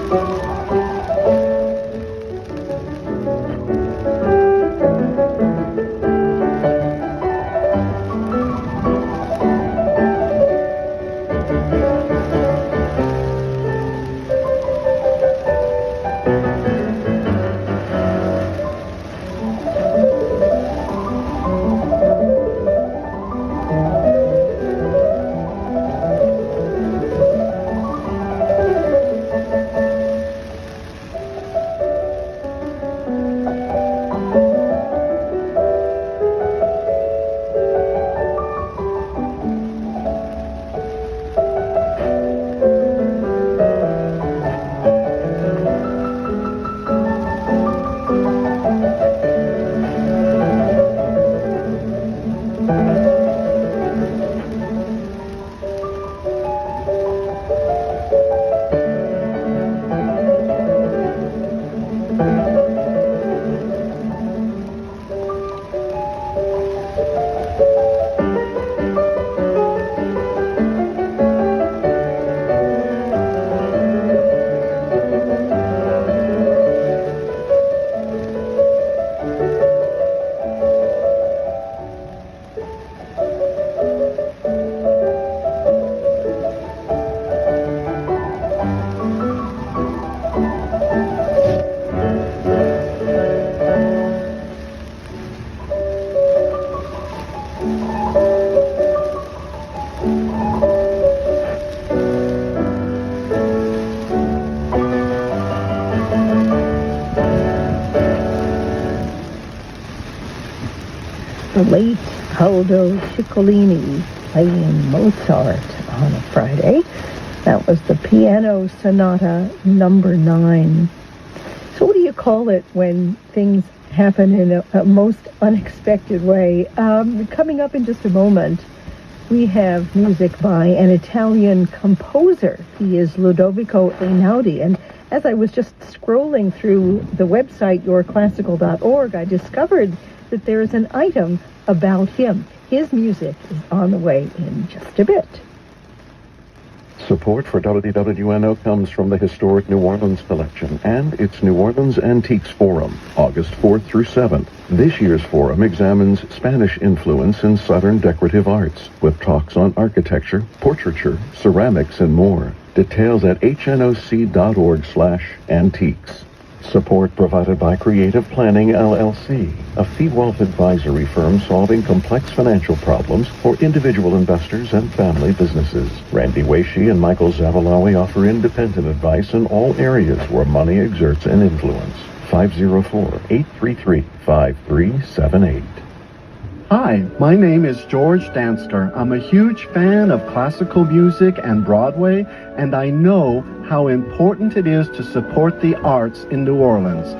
The late Aldo Ciccolini playing Mozart on a Friday. That was the Piano Sonata number 9. So what do you call it when things happen in a most unexpected way? Coming up in just a moment, we have music by an Italian composer. He is Ludovico Einaudi. And as I was just scrolling through the website, yourclassical.org, I discovered that there is an item about him. His music is on the way in just a bit. Support for WWNO comes from the Historic New Orleans Collection and its New Orleans Antiques Forum, August 4th through 7th. This year's forum examines Spanish influence in Southern decorative arts, with talks on architecture, portraiture, ceramics, and more. Details at hnoc.org/antiques. Support provided by Creative Planning, LLC, a fee wealth advisory firm solving complex financial problems for individual investors and family businesses. Randy Weishi and Michael Zavalawi offer independent advice in all areas where money exerts an influence. 504-833-5378. Hi, my name is George Dansker. I'm a huge fan of classical music and Broadway, and I know how important it is to support the arts in New Orleans.